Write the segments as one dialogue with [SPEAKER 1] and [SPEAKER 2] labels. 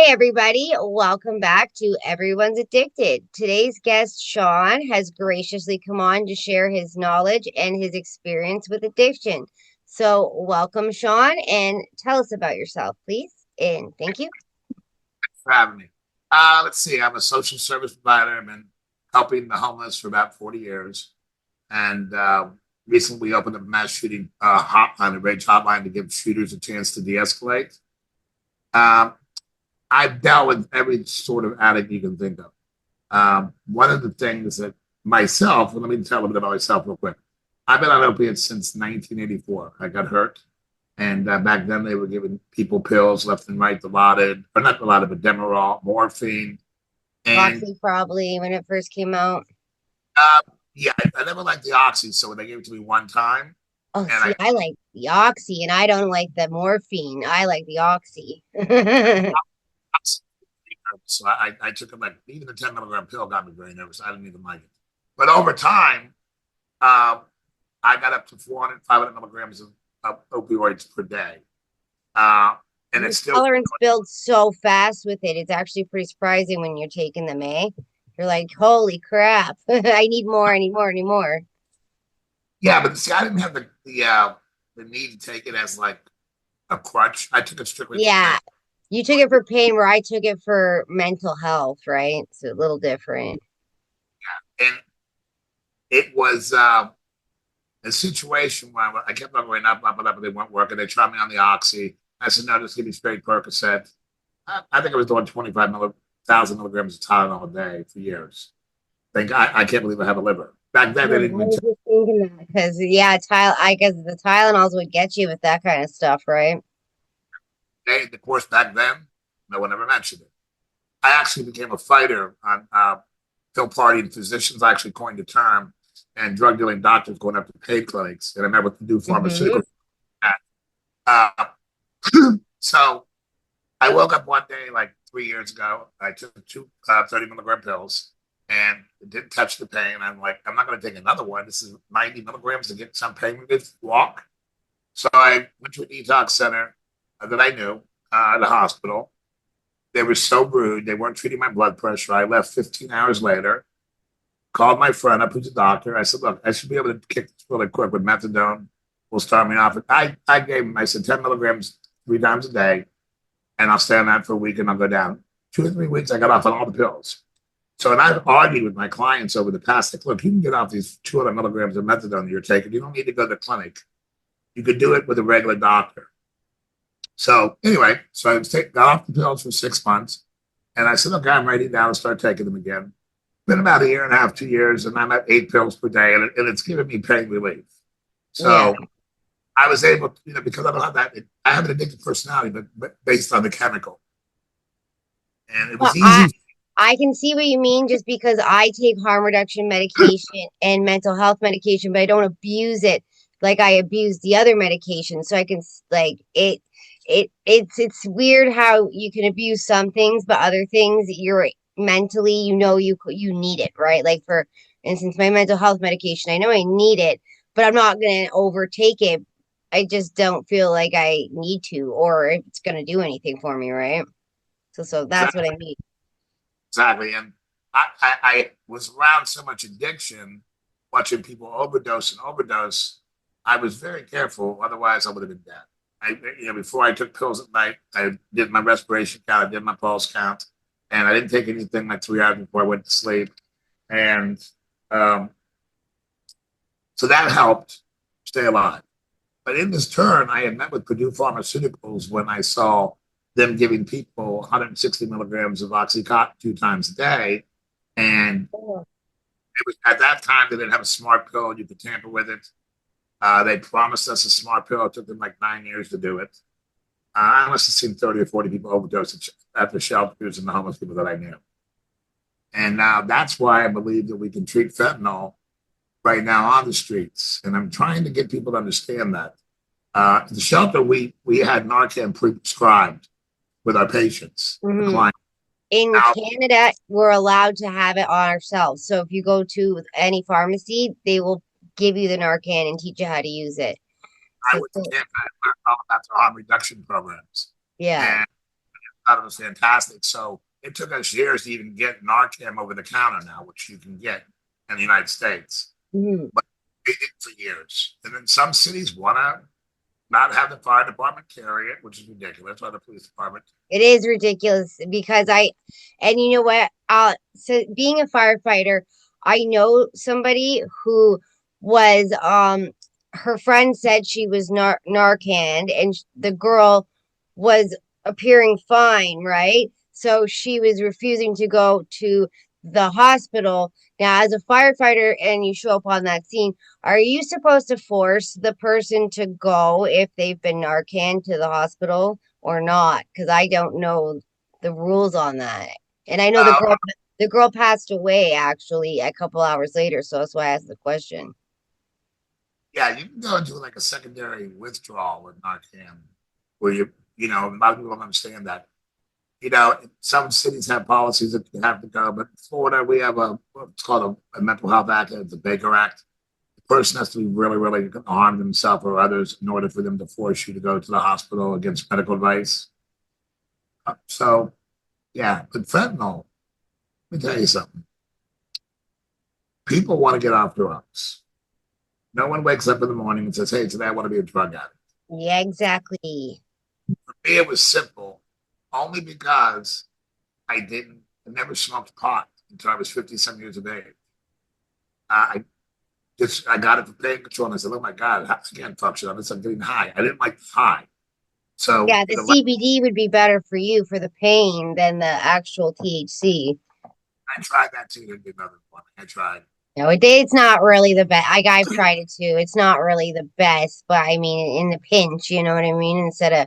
[SPEAKER 1] Hi, everybody. Welcome back to Everyone's Addicted. Today's guest, Sean, has graciously come on to share his knowledge and his experience with addiction. So, welcome, Sean, and tell us about yourself, please. And thank you.
[SPEAKER 2] For having me. Let's see. I'm a social service provider. I've been helping the homeless for about 40 years. And recently we opened up a mass shooting hotline, a rage hotline to give shooters a chance to de-escalate. Um, I've dealt with every sort of addict you can think of. One of the things that myself, and let me tell a little bit about myself real quick. I've been on opiates since 1984. I got hurt. And back then they were giving people pills left and right, Dilaudid, or not Dilaudid, but Demerol, morphine. And
[SPEAKER 1] Oxy, probably, when it first came out.
[SPEAKER 2] uh, yeah, I never liked the oxy. So when they gave it to me one time,
[SPEAKER 1] Oh,
[SPEAKER 2] and
[SPEAKER 1] see, I like the oxy, and I don't like the morphine. I like the oxy.
[SPEAKER 2] I took it like even the 10 milligram pill got me very nervous. I didn't even like it. But over time, um, I got up to 400, 500 milligrams of opioids per day. Uh, and
[SPEAKER 1] Your
[SPEAKER 2] it's still,
[SPEAKER 1] tolerance builds so fast with it. It's actually pretty surprising when you're taking them, eh? You're like, holy crap. I need more, I need more, I need more.
[SPEAKER 2] yeah, but see, I didn't have the need to take it as like a crutch. I took it strictly for pain.
[SPEAKER 1] Yeah. You took it for pain where I took it for mental health, right? It's a little different.
[SPEAKER 2] And it was a situation where I kept on going up, up, and up, and they weren't working. They tried me on the oxy. I said, no, just give me straight Percocet. I think I was doing 25,000 milligrams of Tylenol a day for years. I can't believe I have a liver. Back then,
[SPEAKER 1] Yeah,
[SPEAKER 2] they
[SPEAKER 1] I
[SPEAKER 2] didn't even
[SPEAKER 1] was
[SPEAKER 2] tell
[SPEAKER 1] just thinking that because I guess the Tylenols would get you with that kind of stuff, right?
[SPEAKER 2] me. Of course, back then, no one ever mentioned it. I actually became a fighter on Phil Party and physicians actually coined the term, and drug dealing doctors going up to paid clinics. And I met with the new
[SPEAKER 1] Mm-hmm.
[SPEAKER 2] pharmaceutical. Uh, so I woke up one day like 3 years ago. I took two 30 milligram pills and it didn't touch the pain. I'm like, I'm not going to take another one. This is 90 milligrams to get some pain relief, walk. So I went to a detox center that I knew at the hospital. They were so rude. They weren't treating my blood pressure. I left 15 hours later, called my friend up who's a doctor. I said, look, I should be able to kick this really quick with methadone. Will start me off. I gave him, I said, 10 milligrams 3 times a day and I'll stay on that for a week and I'll go down. 2 or 3 weeks, I got off on all the pills. So, and I've argued with my clients over the past, like, look, you can get off these 200 milligrams of methadone that you're taking. You don't need to go to the clinic. You could do it with a regular doctor. So, anyway, so got off the pills for 6 months. And I said, okay, I'm ready now to start taking them again. Been about a year and a half, 2 years, and I'm at 8 pills per day, and it's giving me pain relief.
[SPEAKER 1] Yeah.
[SPEAKER 2] So, I was able to, because I don't have that, I have an addictive personality, but based on the chemical. And it
[SPEAKER 1] Well,
[SPEAKER 2] was easy.
[SPEAKER 1] I can see what you mean just because I take harm reduction medication and mental health medication, but I don't abuse it like I abuse the other medication. So I can like it's weird how you can abuse some things, but other things you're mentally you need it, right? Like for instance, my mental health medication, I know I need it, but I'm not gonna overtake it. I just don't feel like I need to, or if it's gonna do anything for me, right? So that's what I
[SPEAKER 2] Exactly.
[SPEAKER 1] mean.
[SPEAKER 2] Exactly. And I was around so much addiction, watching people overdose and overdose. I was very careful. Otherwise, I would have been dead. Before I took pills at night, I did my respiration count, I did my pulse count, and I didn't take anything like 3 hours before I went to sleep. And um, so that helped stay alive. But in this turn, I had met with Purdue Pharmaceuticals when I saw them giving people 160 milligrams of Oxycontin 2 times a day. And it was at that time they didn't have a smart pill. You could tamper with it. They promised us a smart pill. It took them like 9 years to do it. I must have seen 30 or 40 people overdose at the shelters and the homeless people that I knew. And now that's why I believe that we can treat fentanyl right now on the streets. And I'm trying to get people to understand that. The shelter, we had Narcan prescribed with our patients, the
[SPEAKER 1] Hmm.
[SPEAKER 2] client.
[SPEAKER 1] In
[SPEAKER 2] Now,
[SPEAKER 1] Canada, we're allowed to have it on ourselves. So if you go to any pharmacy, they will give you the Narcan and teach you how to use it.
[SPEAKER 2] I
[SPEAKER 1] So
[SPEAKER 2] went to Canada and learned all about their harm reduction programs.
[SPEAKER 1] yeah.
[SPEAKER 2] And thought it was fantastic. So it took us years to even get Narcan over the counter now, which you can get in the United States.
[SPEAKER 1] Mhm.
[SPEAKER 2] But they did for years. And then some cities want to not have the fire department carry it, which is ridiculous, or the police department.
[SPEAKER 1] It is ridiculous because and you know what? So being a firefighter, I know somebody who was, her friend said she was Narcan and the girl was appearing fine, right? So she was refusing to go to the hospital. Now, as a firefighter and you show up on that scene, are you supposed to force the person to go if they've been Narcan to the hospital? Or not, because I don't know the rules on that. And I know
[SPEAKER 2] Uh,
[SPEAKER 1] the girl passed away actually a couple hours later, so that's why I asked the question.
[SPEAKER 2] yeah, you can go into like a secondary withdrawal with Narcan, where a lot of people don't understand that. Some cities have policies that you have to go, but in Florida, we have what's called a mental health act, the Baker Act. The person has to be really, really harm themselves or others in order for them to force you to go to the hospital against medical advice. So, yeah, but fentanyl, let me tell you something. People want to get off drugs. No one wakes up in the morning and says, "Hey, today I want to be a drug addict."
[SPEAKER 1] Yeah, exactly.
[SPEAKER 2] For me, it was simple, only because I never smoked pot until I was 50 some years of age. I got it for pain control, and I said, "Oh my God, I can't function on this. I'm getting high." I didn't like the high, so
[SPEAKER 1] Yeah, the CBD would be better for you for the pain than the actual THC.
[SPEAKER 2] I tried that too. Didn't get another one. I tried.
[SPEAKER 1] No, it's not really the best. I've tried it too. It's not really the best, but I mean, in the pinch, you know what I mean? Instead of,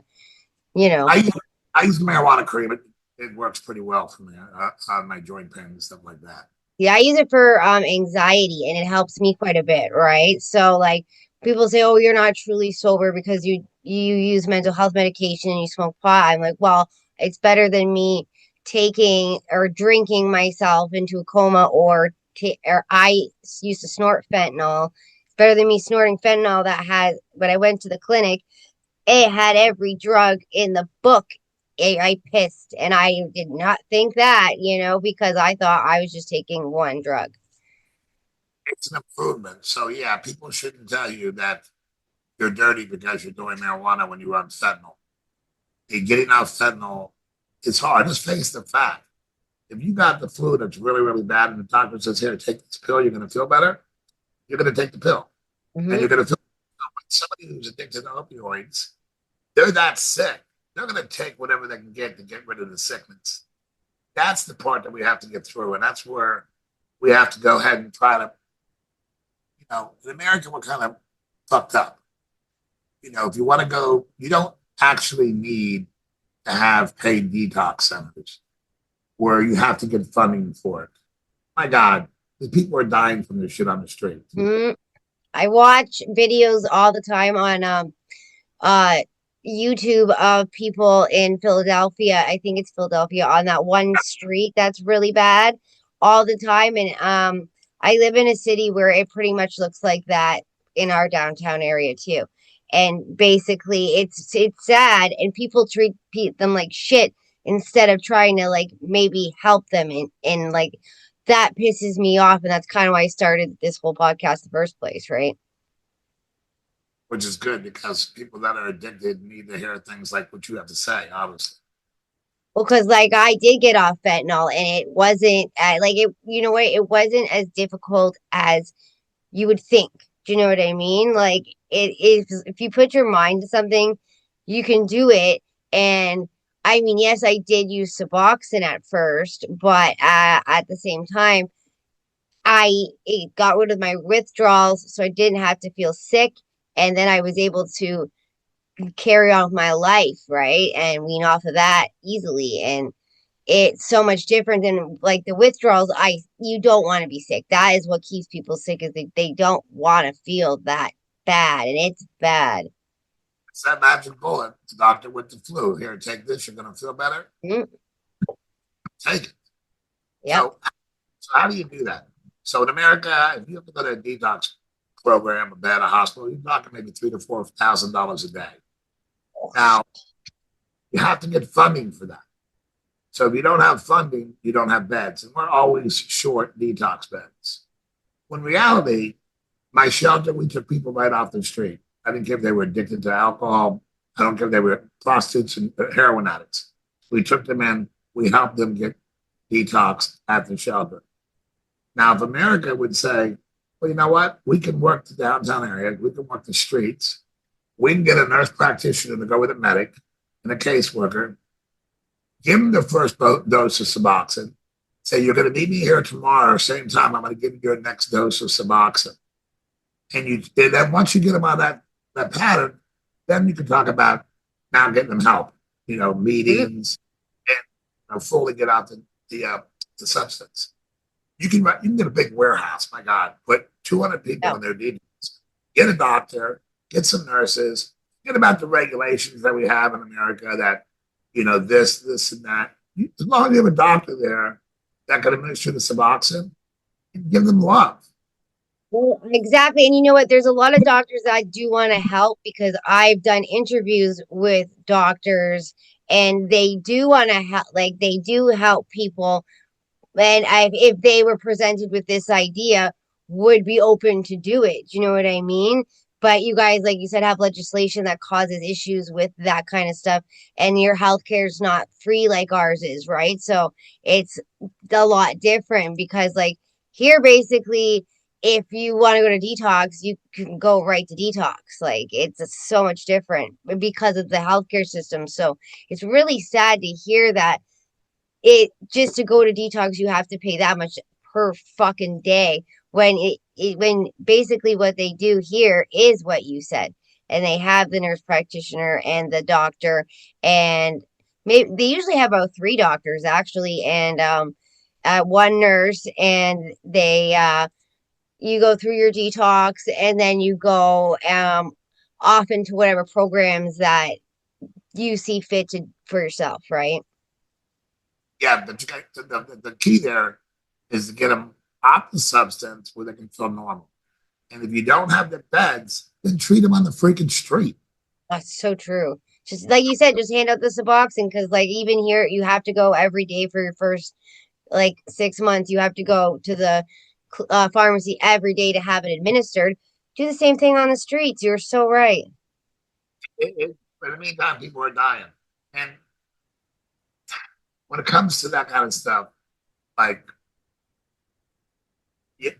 [SPEAKER 1] you know.
[SPEAKER 2] I use, I use marijuana cream. It works pretty well for me on my joint pain and stuff like that.
[SPEAKER 1] Yeah, I use it for anxiety and it helps me quite a bit, right? So like people say, "Oh, you're not truly sober because you use mental health medication and you smoke pot." I'm like, "Well, it's better than me taking or drinking myself into a coma or I used to snort fentanyl. It's better than me snorting fentanyl that had when I went to the clinic it had every drug in the book. I pissed, and I did not think that, because I thought I was just taking one drug.
[SPEAKER 2] It's an improvement. So yeah, people shouldn't tell you that you're dirty because you're doing marijuana when you're on fentanyl. And getting off fentanyl is hard. Just face the fact. If you got the flu that's really, really bad and the doctor says, "Here, take this pill, you're going to feel better," you're going to take the pill. And
[SPEAKER 1] Hmm.
[SPEAKER 2] you're going to feel like somebody who's addicted to opioids, they're that sick. They're going to take whatever they can get to get rid of the sickness. That's the part that we have to get through. And that's where we have to go ahead and try to, in America, we're kind of fucked up. If you want to go, you don't actually need to have paid detox centers where you have to get funding for it. My God, the people are dying from this shit on the street.
[SPEAKER 1] Hmm. I watch videos all the time on uh YouTube of people in Philadelphia. I think it's Philadelphia on that one street that's really bad all the time. And I live in a city where it pretty much looks like that in our downtown area too. And basically it's sad and people treat them like shit instead of trying to like maybe help them and like that pisses me off and that's kind of why I started this whole podcast in the first place, right?
[SPEAKER 2] Which is good because people that are addicted need to hear things like what you have to say, obviously.
[SPEAKER 1] Well, because like I did get off fentanyl, and it wasn't like it. You know what? It wasn't as difficult as you would think. Do you know what I mean? Like it is. If you put your mind to something, you can do it. And I mean, yes, I did use Suboxone at first, but at the same time, it got rid of my withdrawals, so I didn't have to feel sick, and then I was able to carry on with my life, right, and wean off of that easily. And it's so much different than like the withdrawals. You don't want to be sick. That is what keeps people sick is they don't want to feel that bad, and it's bad.
[SPEAKER 2] It's that magic bullet, the doctor with the flu. Here, take this, you're going to feel better.
[SPEAKER 1] Mm,
[SPEAKER 2] Take it.
[SPEAKER 1] yep.
[SPEAKER 2] So how do you do that? So in America, if you have to go to a detox program, a bed, a hospital, you're talking maybe $3,000 to $4,000 a day. Now, you have to get funding for that. So if you don't have funding, you don't have beds. And we're always short detox beds. When reality, my shelter, we took people right off the street. I didn't care if they were addicted to alcohol. I don't care if they were prostitutes and heroin addicts. We took them in. We helped them get detoxed at the shelter. Now, if America would say, well, you know what? We can work the downtown area. We can work the streets. We can get a nurse practitioner to go with a medic and a caseworker, give them the first dose of Suboxone. Say, you're going to meet me here tomorrow, same time. I'm going to give you your next dose of Suboxone. And then once you get them on that pattern, then you can talk about now getting them help,
[SPEAKER 1] Mhm.
[SPEAKER 2] meetings, and fully get out the substance. You can get a big warehouse, my God, put 200 people
[SPEAKER 1] Yeah.
[SPEAKER 2] in there, get a doctor, get some nurses, get about the regulations that we have in America that, this, and that. As long as you have a doctor there that can administer the Suboxone, give them love.
[SPEAKER 1] Well, exactly. And you know what? There's a lot of doctors that do want to help because I've done interviews with doctors and they do want to help, like they do help people. And if they were presented with this idea, would be open to do it. Do you know what I mean? But you guys, like you said, have legislation that causes issues with that kind of stuff, and your healthcare is not free like ours is, right? So it's a lot different because, like, here, basically, if you want to go to detox, you can go right to detox. Like, it's so much different because of the healthcare system. So it's really sad to hear that it just to go to detox you have to pay that much per fucking day when when basically what they do here is what you said, and they have the nurse practitioner and the doctor, and maybe they usually have about three doctors actually, and one nurse, and they you go through your detox and then you go off into whatever programs that you see fit to for yourself, right?
[SPEAKER 2] Yeah, but the key there is to get them off the substance where they can feel normal. And if you don't have the beds, then treat them on the freaking street.
[SPEAKER 1] That's so true. Just like you said, just hand out the Suboxone because, like, even here, you have to go every day for your first like 6 months. You have to go to the pharmacy every day to have it administered. Do the same thing on the streets. You're so right.
[SPEAKER 2] But in the meantime, people are dying. And when it comes to that kind of stuff, like you,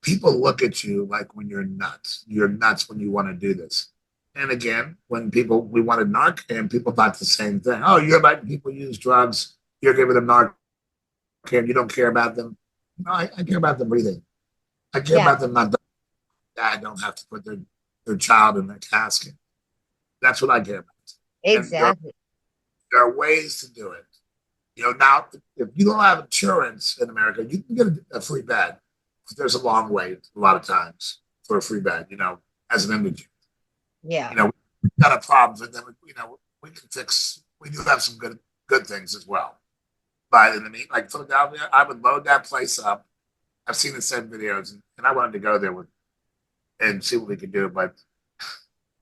[SPEAKER 2] people look at you like when you're nuts. You're nuts when you want to do this. And again, when we wanted Narcan, people thought the same thing. Oh, you're letting people use drugs. You're giving them Narcan. You don't care about them. No, I care about them breathing. I care
[SPEAKER 1] Yeah,
[SPEAKER 2] about them not. I don't have to put their child in a casket. That's what I care about. And
[SPEAKER 1] exactly.
[SPEAKER 2] there are ways to do it. Now if you don't have insurance in America, you can get a free bed. There's a long wait a lot of times for a free bed. As an indigent,
[SPEAKER 1] Yeah.
[SPEAKER 2] we've got a problem, and then we can fix. We do have some good things as well. But in the mean, like Philadelphia, I would load that place up. I've seen the same videos, and I wanted to go there and see what we could do, but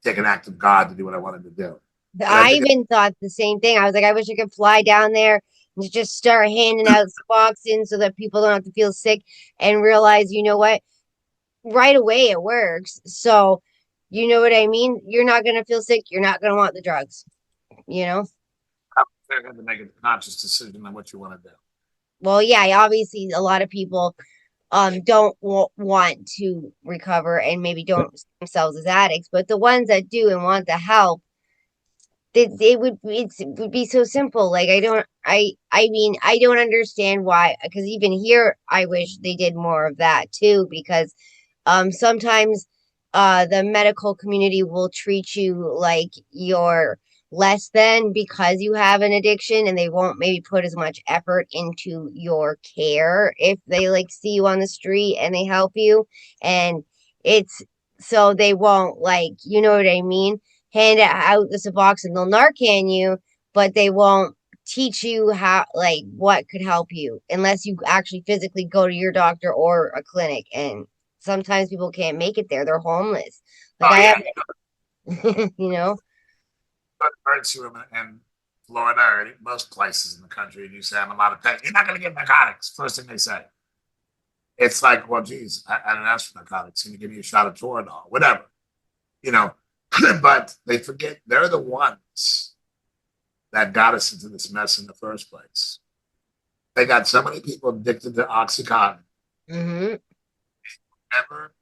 [SPEAKER 2] take an act of God to do what I wanted to do. But I
[SPEAKER 1] I
[SPEAKER 2] think
[SPEAKER 1] even thought the same thing. I was like, I wish I could fly down there and just start handing out Suboxone so that people don't have to feel sick and realize, you know what? Right away it works. So, you know what I mean? You're not going to feel sick. You're not going to want the drugs, you know?
[SPEAKER 2] they're going to make a conscious decision on what you want to do.
[SPEAKER 1] Well, yeah, obviously a lot of people don't want to recover and maybe don't see themselves as addicts, but the ones that do and want the help, it would be so simple. Like I mean, I don't understand why, because even here I wish they did more of that too, because sometimes the medical community will treat you like you're less than because you have an addiction, and they won't maybe put as much effort into your care if they like see you on the street and they help you. And it's so they won't, like, you know what I mean, hand out the Suboxone. They'll Narcan you, but they won't teach you how, like, what could help you unless you actually physically go to your doctor or a clinic. And sometimes people can't make it there. They're homeless. Like
[SPEAKER 2] Oh
[SPEAKER 1] I
[SPEAKER 2] yeah,
[SPEAKER 1] have, you know,
[SPEAKER 2] go to the emergency room and Florida or most places in the country, and you say, I'm a lot of pain, you're not going to get narcotics. First thing they say. It's like, well, geez, I didn't ask for narcotics. Can you give me a shot of Toradol? Whatever, you know. But they forget they're the ones that got us into this mess in the first place. They got so many people addicted to Oxycontin.
[SPEAKER 1] Mm-hmm.
[SPEAKER 2] Never,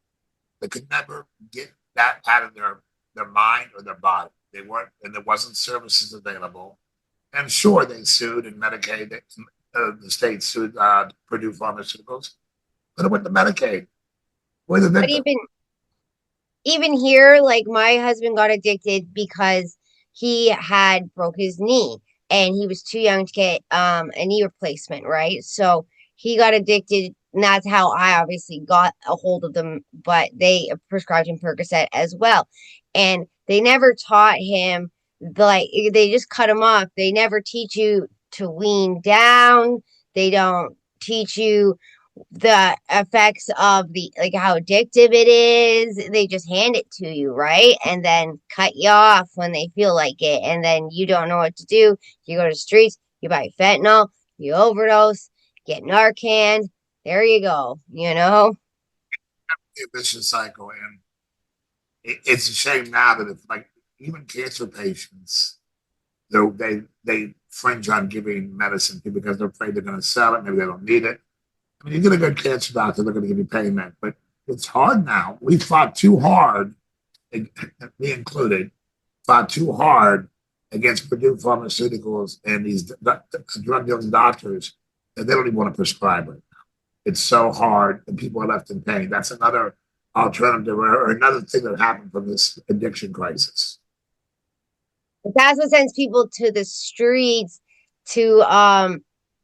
[SPEAKER 2] they could never get that out of their mind or their body. They weren't, and there wasn't services available. And sure, they sued and Medicaid. The state sued Purdue Pharmaceuticals, but it went to Medicaid. We're the
[SPEAKER 1] But
[SPEAKER 2] victim.
[SPEAKER 1] even here, like my husband got addicted because he had broke his knee and he was too young to get a knee replacement, right? So he got addicted, and that's how I obviously got a hold of them, but they prescribed him Percocet as well. And they never taught him, like they just cut him off. They never teach you to wean down. They don't teach you the effects of the like how addictive it is. They just hand it to you, right? And then cut you off when they feel like it. And then you don't know what to do. You go to the streets, you buy fentanyl, you overdose, get Narcan. There you go, you know?
[SPEAKER 2] A vicious cycle, and it's a shame now that it's like even cancer patients, they fringe on giving medicine because they're afraid they're going to sell it. Maybe they don't need it. I mean, you get a good cancer doctor, they're going to give you payment, but it's hard now. We fought too hard, me included, fought too hard against Purdue Pharmaceuticals and these drug dealing doctors that they don't even want to prescribe it. It's so hard, and people are left in pain. That's another alternative or another thing that happened from this addiction crisis.
[SPEAKER 1] That's what sends people to the streets to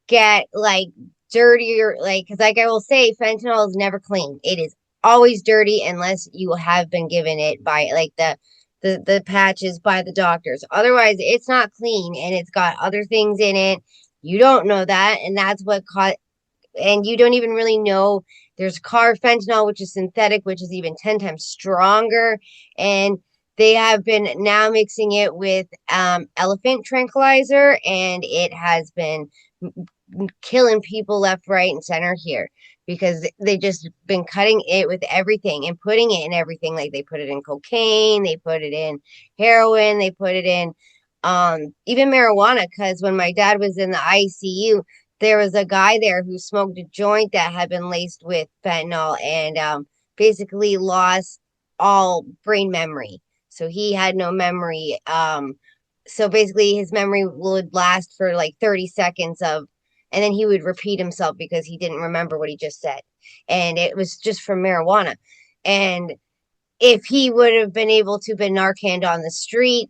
[SPEAKER 1] get like dirtier, like because like I will say, fentanyl is never clean. It is always dirty unless you have been given it by like the patches by the doctors. Otherwise, it's not clean and it's got other things in it. You don't know that, and that's what caught. And you don't even really know there's carfentanil, which is synthetic, which is even 10 times stronger. And they have been now mixing it with elephant tranquilizer, and it has been killing people left, right, and center here because they just been cutting it with everything and putting it in everything. Like they put it in cocaine, they put it in heroin, they put it in even marijuana. Because when my dad was in the ICU, there was a guy there who smoked a joint that had been laced with fentanyl and basically lost all brain memory. So he had no memory. So basically his memory would last for like 30 seconds of, and then he would repeat himself because he didn't remember what he just said. And it was just from marijuana. And if he would have been able to been Narcaned on the street,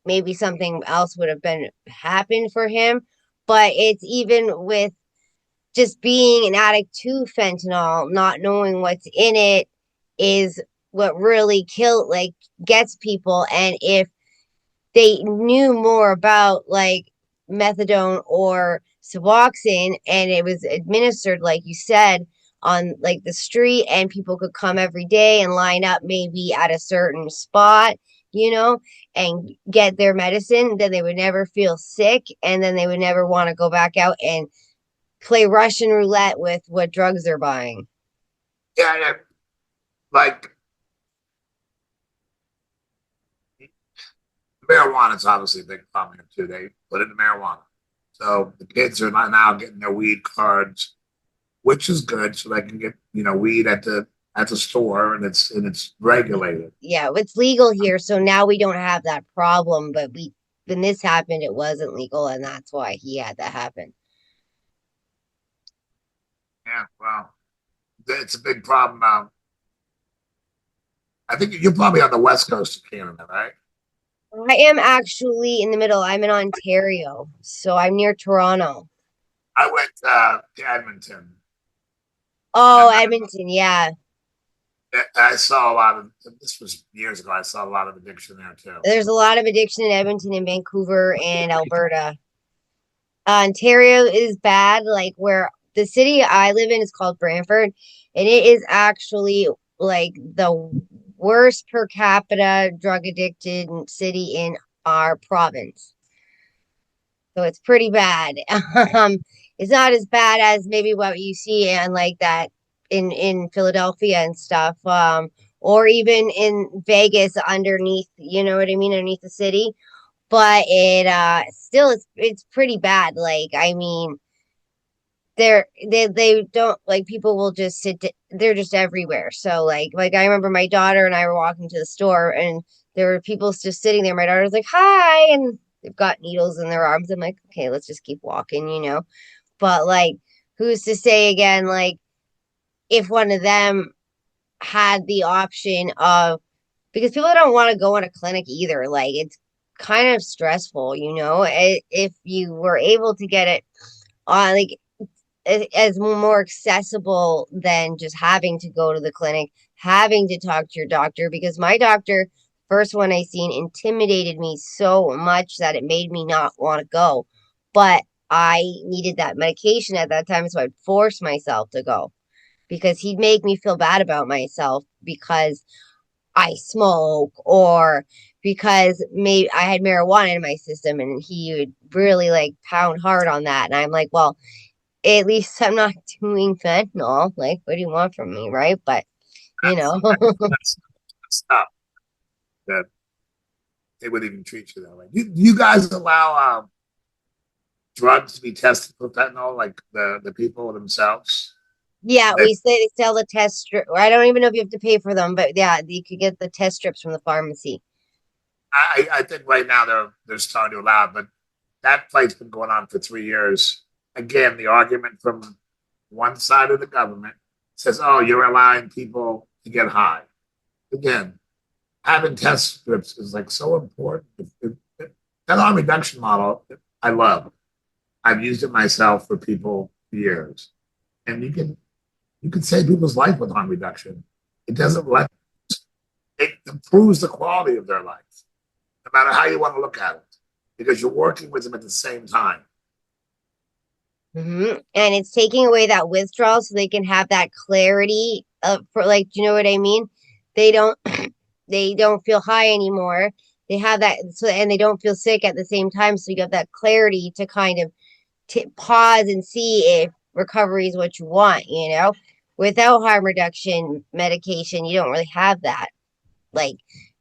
[SPEAKER 1] maybe something else would have been happened for him. But it's even with just being an addict to fentanyl, not knowing what's in it is what really like gets people. And if they knew more about like methadone or Suboxone and it was administered, like you said, on like the street and people could come every day and line up maybe at a certain spot, you know, and get their medicine, then they would never feel sick and then they would never want to go back out and play Russian roulette with what drugs they're buying.
[SPEAKER 2] Yeah, yeah. Like marijuana is obviously a big problem here too. They put it in marijuana. So the kids are now getting their weed cards, which is good, so they can get weed at the store, and it's regulated.
[SPEAKER 1] Yeah, it's legal here, so now we don't have that problem. But we, when this happened, it wasn't legal, and that's why he had that happen.
[SPEAKER 2] Yeah, well, it's a big problem. I think you're probably on the west coast of Canada, right?
[SPEAKER 1] I am actually in the middle. I'm in Ontario, so I'm near Toronto.
[SPEAKER 2] I went to Edmonton,
[SPEAKER 1] Oh,
[SPEAKER 2] and
[SPEAKER 1] Edmonton, yeah.
[SPEAKER 2] I saw a lot of. This was years ago. I saw a lot of addiction there too.
[SPEAKER 1] There's a lot of addiction in Edmonton and Vancouver and Alberta. Ontario is bad. Like where the city I live in is called Brantford, and it is actually like the worst per capita drug addicted city in our province. So it's pretty bad. Um, it's not as bad as maybe what you see and like that in Philadelphia and stuff. Or even in Vegas underneath, you know what I mean, underneath the city. But it still it's pretty bad. Like I mean, they don't like people will just they're just everywhere. So like I remember my daughter and I were walking to the store and there were people just sitting there. My daughter's like, "Hi," and they've got needles in their arms. I'm like, "Okay, let's just keep walking," you know. But like who's to say again like if one of them had the option of because people don't want to go in a clinic either. Like it's kind of stressful, you know. If you were able to get it on like as more accessible than just having to go to the clinic, having to talk to your doctor. Because my doctor, first one I seen, intimidated me so much that it made me not want to go. But I needed that medication at that time, so I'd force myself to go because he'd make me feel bad about myself because I smoke or because maybe I had marijuana in my system and he would really like pound hard on that. And I'm like, well, at least I'm not doing fentanyl. Like, what do you want from me, right? But you know,
[SPEAKER 2] That's stuff that they would even treat you that way. You guys allow drugs to be tested for fentanyl, like the people themselves?
[SPEAKER 1] yeah,
[SPEAKER 2] They,
[SPEAKER 1] we say they sell the test strip. I don't even know if you have to pay for them, but yeah, you could get the test strips from the pharmacy.
[SPEAKER 2] I think right now they're starting to allow it, but that fight's been going on for 3 years. Again, the argument from one side of the government says, "Oh, you're allowing people to get high." Again, having test strips is like so important. That harm reduction model, I love. I've used it myself for people for years, and you can save people's life with harm reduction. It doesn't let it improves the quality of their life, no matter how you want to look at it, because you're working with them at the same time.
[SPEAKER 1] And it's taking away that withdrawal so they can have that clarity of for like, do you know what I mean? They don't they don't feel high anymore. They have that so and they don't feel sick at the same time. So you have that clarity to kind of pause and see if recovery is what you want, you know? Without harm reduction medication, you don't really have that like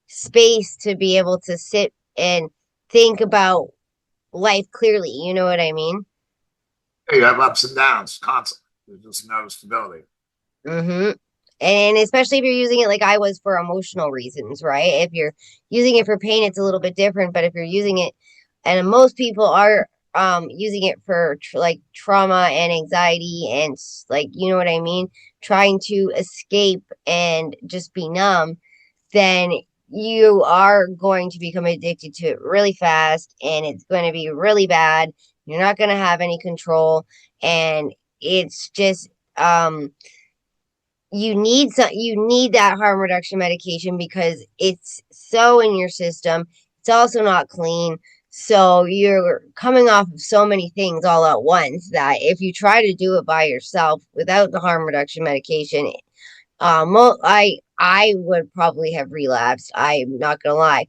[SPEAKER 1] space to be able to sit and think about life clearly. You know what I mean?
[SPEAKER 2] You have ups and downs constantly. There's just no stability.
[SPEAKER 1] Mm-hmm. And especially if you're using it like I was for emotional reasons, right? If you're using it for pain, it's a little bit different. But if you're using it, and most people are using it for like trauma and anxiety and like you know what I mean, trying to escape and just be numb, then you are going to become addicted to it really fast, and it's going to be really bad. You're not going to have any control, and it's just you need that harm reduction medication because it's so in your system. It's also not clean. So you're coming off of so many things all at once that if you try to do it by yourself without the harm reduction medication, I would probably have relapsed. I'm not gonna lie.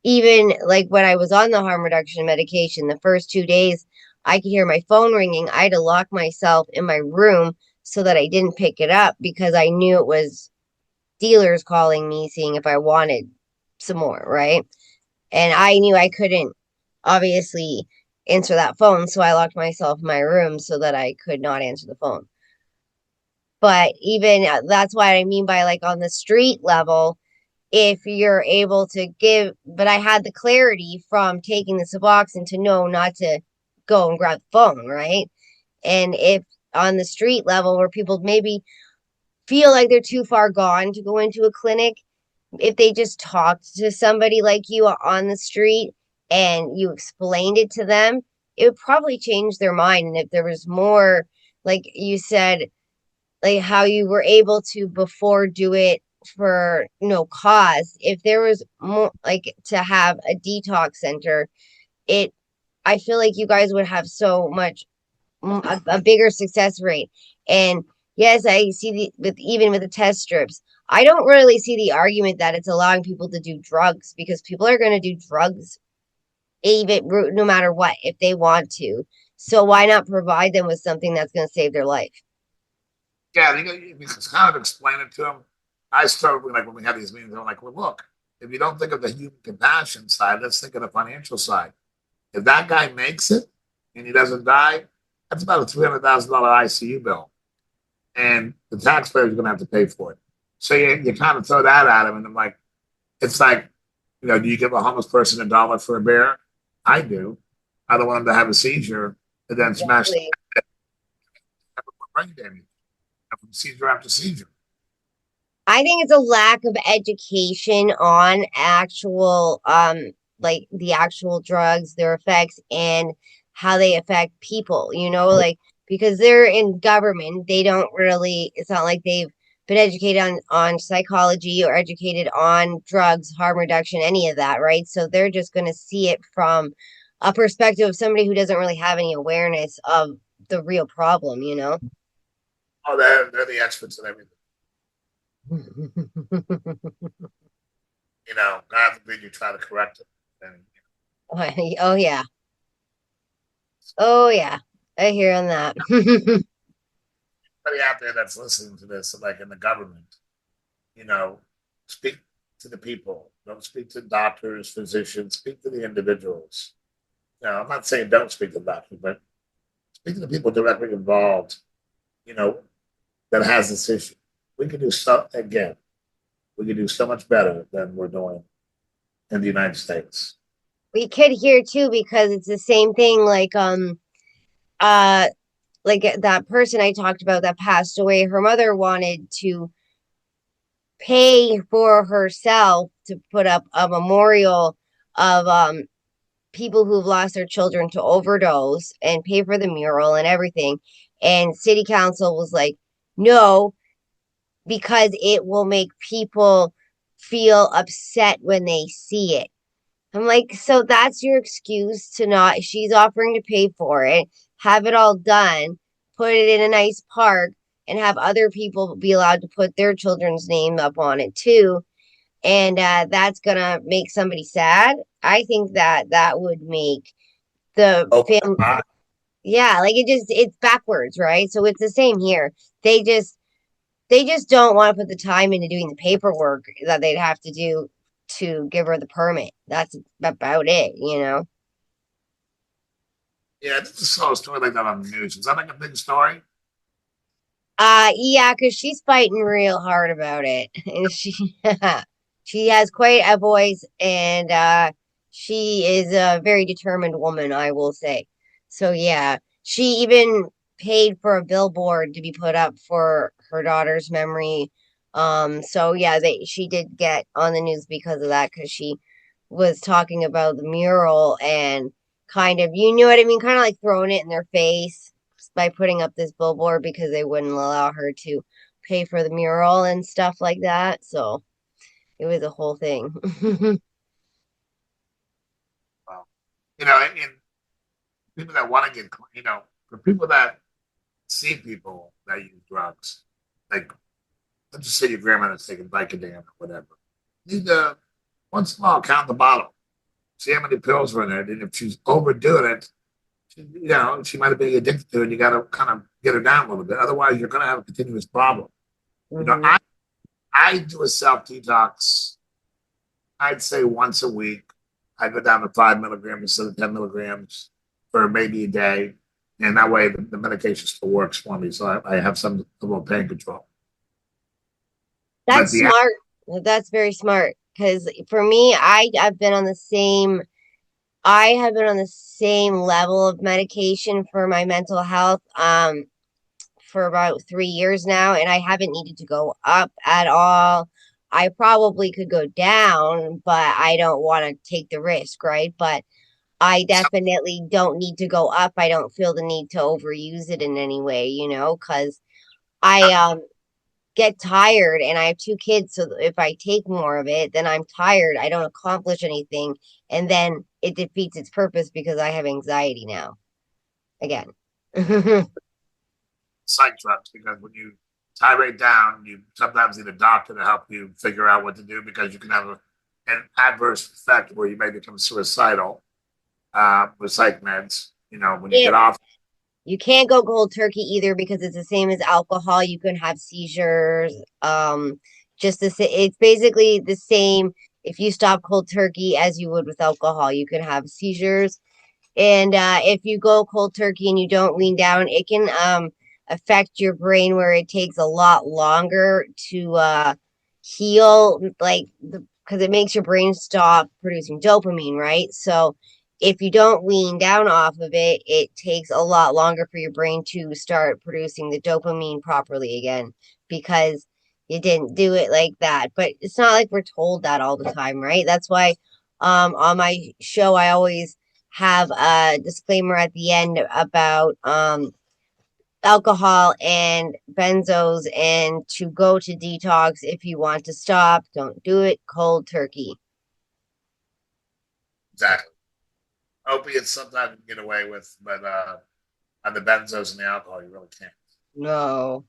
[SPEAKER 1] Even like when I was on the harm reduction medication, the first 2 days, I could hear my phone ringing. I had to lock myself in my room so that I didn't pick it up because I knew it was dealers calling me, seeing if I wanted some more, right? And I knew I couldn't obviously answer that phone, so I locked myself in my room so that I could not answer the phone. But even that's what I mean by like on the street level, if you're able to give, but I had the clarity from taking the Suboxone to know not to go and grab the phone, right? And if on the street level where people maybe feel like they're too far gone to go into a clinic, if they just talked to somebody like you on the street and you explained it to them, it would probably change their mind. And if there was more, like you said, like how you were able to before do it for no cause, if there was more like to have a detox center, it I feel like you guys would have so much a bigger success rate. And yes, I see the with even with the test strips, I don't really see the argument that it's allowing people to do drugs because people are going to do drugs even no matter what, if they want to. So why not provide them with something that's going to save their life?
[SPEAKER 2] Yeah, you can kind of explain it to them. I started with, like, when we had these meetings, I'm like, well, look, if you don't think of the human compassion side, let's think of the financial side. If that guy makes it and he doesn't die, that's about a $300,000 ICU bill, and the taxpayers are going to have to pay for it. So you kind of throw that at him, and I'm like, it's like, do you give a homeless person $1 for a bear? I do. I don't want him to have a seizure and then smash the
[SPEAKER 1] Exactly.
[SPEAKER 2] brain damage from seizure after seizure.
[SPEAKER 1] I think it's a lack of education on actual like the actual drugs, their effects and how they affect people, like because they're in government, they don't really it's not like they've been educated on psychology or educated on drugs, harm reduction, any of that, right? So they're just going to see it from a perspective of somebody who doesn't really have any awareness of the real problem.
[SPEAKER 2] Oh, they're the experts in everything. God forbid you try to correct it. And
[SPEAKER 1] Oh yeah. Oh yeah, I hear on that.
[SPEAKER 2] anybody out there that's listening to this, like in the government, you know, speak to the people. Don't speak to doctors, physicians. Speak to the individuals. Now, I'm not saying don't speak to doctors, but speak to the people directly involved. You know, that has this issue. We can do so again. We can do so much better than we're doing in the United States.
[SPEAKER 1] We could hear too because it's the same thing uh like that person I talked about that passed away, her mother wanted to pay for herself to put up a memorial of people who've lost their children to overdose and pay for the mural and everything. And city council was like, no, because it will make people feel upset when they see it. I'm like, so that's your excuse to not, she's offering to pay for it, have it all done, put it in a nice park, and have other people be allowed to put their children's name up on it too. And that's gonna make somebody sad. I think that that would make the
[SPEAKER 2] Open
[SPEAKER 1] film,
[SPEAKER 2] their mind.
[SPEAKER 1] yeah, like it's backwards, right? So it's the same here. They just they just don't want to put the time into doing the paperwork that they'd have to do to give her the permit. That's about it.
[SPEAKER 2] Yeah, this is saw a story like that on the news. Is that like a big story?
[SPEAKER 1] Yeah, because she's fighting real hard about it, and she has quite a voice, and she is a very determined woman, I will say. So yeah, she even paid for a billboard to be put up for her daughter's memory. So yeah, she did get on the news because of that, because she was talking about the mural and kind of, you know what I mean, kind of like throwing it in their face by putting up this billboard because they wouldn't allow her to pay for the mural and stuff like that. So it was a whole thing.
[SPEAKER 2] Well, and people that want to get, for people that see people that use drugs, like let's just say your grandmother's taking Vicodin or whatever. You need to once in a while count the bottle, see how many pills are in it, and if she's overdoing it, she might have been addicted to it. And you got to kind of get her down a little bit. Otherwise, you're going to have a continuous problem. You know,
[SPEAKER 1] Hmm.
[SPEAKER 2] I do a self detox. I'd say once a week. I go down to 5 milligrams instead of 10 milligrams for maybe a day, and that way the medication still works for me. So I have some level of pain control. But
[SPEAKER 1] That's
[SPEAKER 2] the
[SPEAKER 1] smart. That's very smart because for me, I have been on the same level of medication for my mental health for about 3 years now, and I haven't needed to go up at all. I probably could go down, but I don't want to take the risk, right? But I definitely don't need to go up. I don't feel the need to overuse it in any way, because I get tired and I have two kids. So if I take more of it, then I'm tired. I don't accomplish anything. And then it defeats its purpose because I have anxiety now again.
[SPEAKER 2] psych drugs because when you tirade down, you sometimes need a doctor to help you figure out what to do because you can have an adverse effect where you may become suicidal. with psych meds. You know, when you
[SPEAKER 1] Yeah,
[SPEAKER 2] get off,
[SPEAKER 1] you can't go cold turkey either because it's the same as alcohol. You can have seizures. Just it's basically the same if you stop cold turkey as you would with alcohol. You can have seizures. And if you go cold turkey and you don't lean down, it can affect your brain where it takes a lot longer to heal, like the because it makes your brain stop producing dopamine, right? So if you don't lean down off of it, it takes a lot longer for your brain to start producing the dopamine properly again because you didn't do it like that. But it's not like we're told that all the time, right? That's why on my show I always have a disclaimer at the end about alcohol and benzos and to go to detox if you want to stop. Don't do it cold turkey.
[SPEAKER 2] exactly. Opiates sometimes you can get away with, but on the benzos and the alcohol, you really can't.
[SPEAKER 1] No.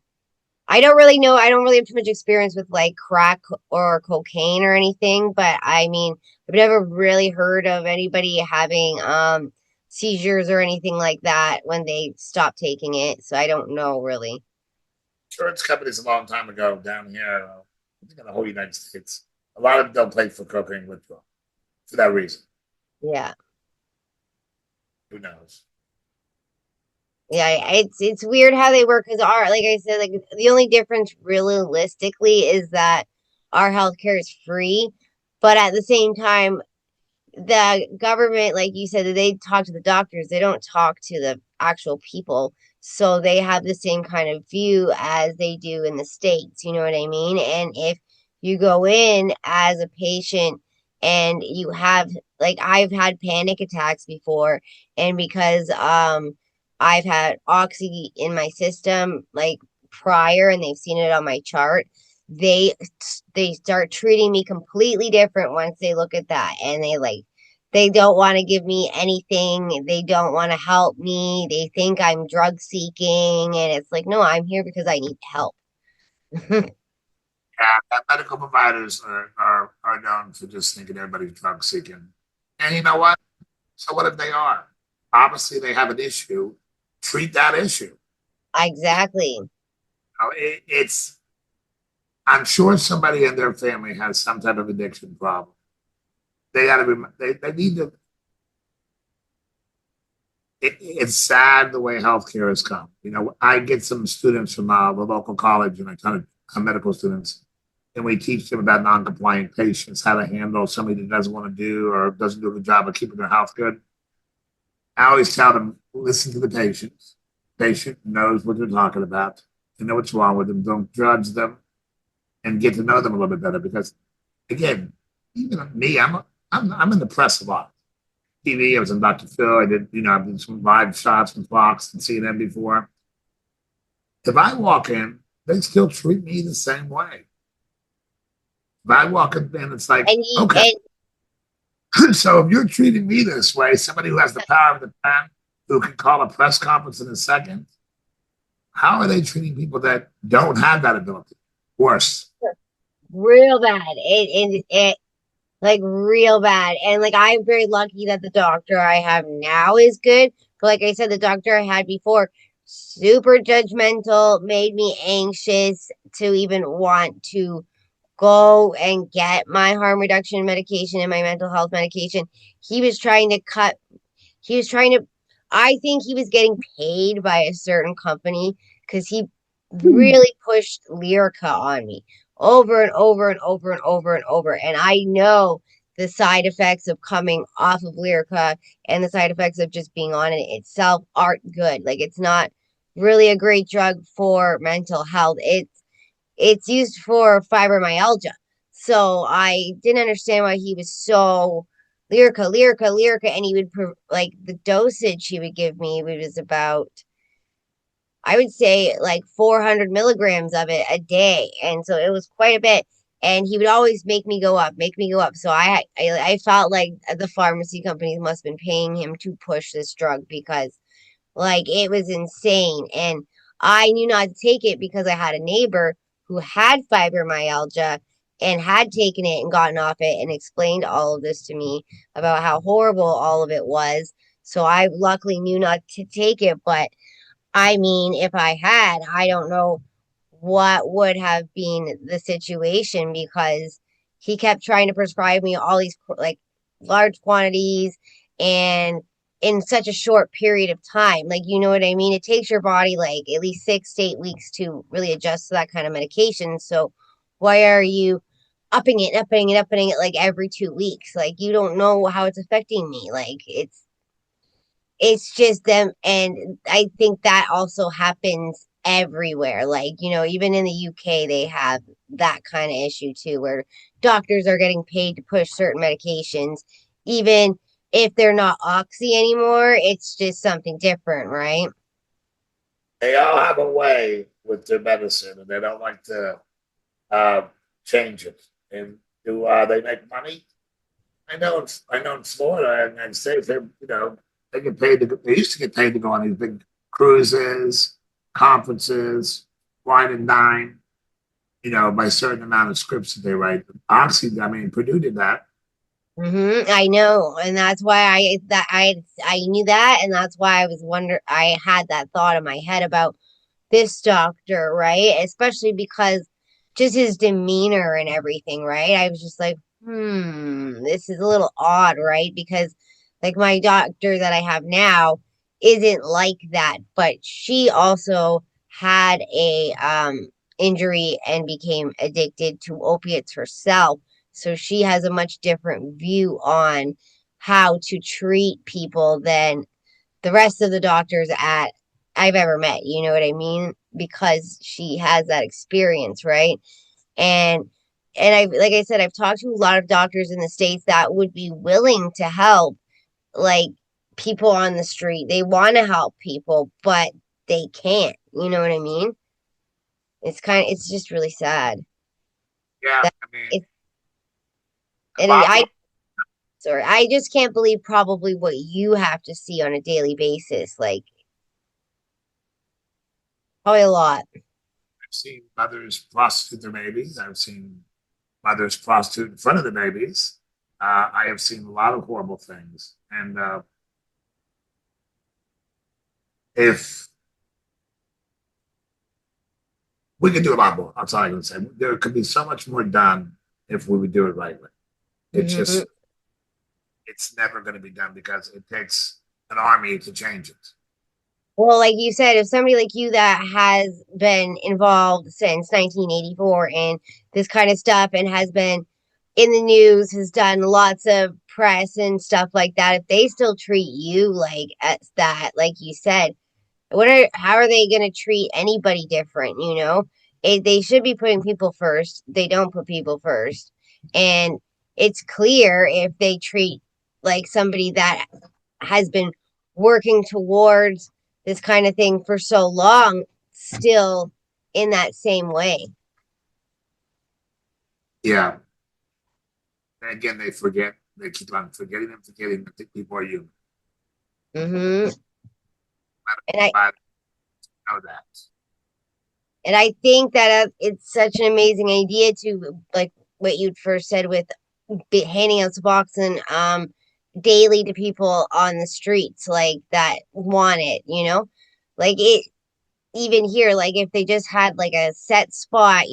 [SPEAKER 1] I don't really know. I don't really have too much experience with like crack or cocaine or anything, but I mean, I've never really heard of anybody having seizures or anything like that when they stop taking it. So I don't know really.
[SPEAKER 2] Insurance companies a long time ago down here, I think in the whole United States, a lot of them don't pay for cocaine withdrawal for that reason.
[SPEAKER 1] Yeah.
[SPEAKER 2] Who knows?
[SPEAKER 1] Yeah, it's weird how they work because our like I said, like the only difference realistically is that our healthcare is free, but at the same time, the government, like you said, they talk to the doctors, they don't talk to the actual people. So they have the same kind of view as they do in the States, you know what I mean? And if you go in as a patient and you have like I've had panic attacks before, and because I've had oxy in my system like prior and they've seen it on my chart, they they start treating me completely different once they look at that and they don't want to give me anything. They don't want to help me. They think I'm drug seeking. And it's like, no, I'm here because I need help.
[SPEAKER 2] Yeah, medical providers are known for just thinking everybody's drug seeking. And you know what? So what if they are? Obviously, they have an issue. Treat that issue.
[SPEAKER 1] Exactly.
[SPEAKER 2] You know, it's. I'm sure somebody in their family has some type of addiction problem. They got to be. They need to. It's sad the way healthcare has come. You know, I get some students from the local college, and I kind of medical students, and we teach them about non-compliant patients, how to handle somebody that doesn't want to do or doesn't do a good job of keeping their health good. I always tell them, listen to the patients. Patient knows what they're talking about. You know what's wrong with them. Don't judge them and get to know them a little bit better. Because again, even me, I'm in the press a lot. TV, I was in Dr. Phil. I did, I did some live shots with Fox and CNN before. If I walk in, they still treat me the same way. If I walk in, and it's like,
[SPEAKER 1] And he,
[SPEAKER 2] okay,
[SPEAKER 1] and
[SPEAKER 2] so if you're treating me this way, somebody who has the power of the pen, who can call a press conference in a second, how are they treating people that don't have that ability? Worse.
[SPEAKER 1] real bad. It like real bad. And like I'm very lucky that the doctor I have now is good. But like I said, the doctor I had before, super judgmental, made me anxious to even want to go and get my harm reduction medication and my mental health medication. He was trying to cut, he was trying to, I think he was getting paid by a certain company because he really pushed Lyrica on me over and over and over and over and over. And I know the side effects of coming off of Lyrica and the side effects of just being on it itself aren't good. Like it's not really a great drug for mental health. It's used for fibromyalgia. So I didn't understand why he was so lyrica, and he would like the dosage he would give me was about I would say like 400 milligrams of it a day, and so it was quite a bit. And he would always make me go up. So I felt like the pharmacy companies must have been paying him to push this drug because like it was insane. And I knew not to take it because I had a neighbor who had fibromyalgia and had taken it and gotten off it and explained all of this to me about how horrible all of it was. So I luckily knew not to take it. But I mean, if I had, I don't know what would have been the situation because he kept trying to prescribe me all these like large quantities and in such a short period of time. Like, you know what I mean? It takes your body like at least 6 to 8 weeks to really adjust to that kind of medication. So why are you upping it like every 2 weeks? Like, you don't know how it's affecting me. Like, it's just them. And I think that also happens everywhere. Like, even in the UK, they have that kind of issue too, where doctors are getting paid to push certain medications, even if they're not oxy anymore. It's just something different, right?
[SPEAKER 2] They all have a way with their medicine, and they don't like to uh, change it. And do they make money? I know in Florida and the United States, they get paid to. They used to get paid to go on these big cruises, conferences, wine and dine. By a certain amount of scripts that they write. Oxy, I mean, Purdue did that.
[SPEAKER 1] I know, and that's why I knew that, and that's why I had that thought in my head about this doctor, right? Especially because just his demeanor and everything, right? I was just like, this is a little odd, right? Because like my doctor that I have now isn't like that, but she also had a injury and became addicted to opiates herself. So she has a much different view on how to treat people than the rest of the doctors at I've ever met. You know what I mean? Because she has that experience, right? And I like I said, I've talked to a lot of doctors in the States that would be willing to help like people on the street. They want to help people, but they can't. You know what I mean? It's just really sad
[SPEAKER 2] Yeah,
[SPEAKER 1] that
[SPEAKER 2] I mean,
[SPEAKER 1] it's
[SPEAKER 2] the
[SPEAKER 1] and
[SPEAKER 2] bottom.
[SPEAKER 1] I just can't believe probably what you have to see on a daily basis. Like probably a lot.
[SPEAKER 2] I've seen mothers prostitute their babies. I've seen mothers prostitute in front of the babies. I have seen a lot of horrible things, and if we could do a lot more, that's all I can say. There could be so much more done if we would do it rightly. It
[SPEAKER 1] Hmm.
[SPEAKER 2] just, it's never going to be done because it takes an army to change it.
[SPEAKER 1] Well, like you said, if somebody like you that has been involved since 1984 in this kind of stuff and has been in the news, has done lots of press and stuff like that, if they still treat you like as that, like you said, how are they going to treat anybody different? They should be putting people first. They don't put people first. And it's clear if they treat like somebody that has been working towards this kind of thing for so long still in that same way.
[SPEAKER 2] Yeah. And again, they forget. They keep on forgetting and forgetting that people are human.
[SPEAKER 1] Hmm. And I
[SPEAKER 2] But know that.
[SPEAKER 1] and I think that it's such an amazing idea to like what you first said with handing out Suboxone daily to people on the streets like that want it. Like it even here, like if they just had like a set spot,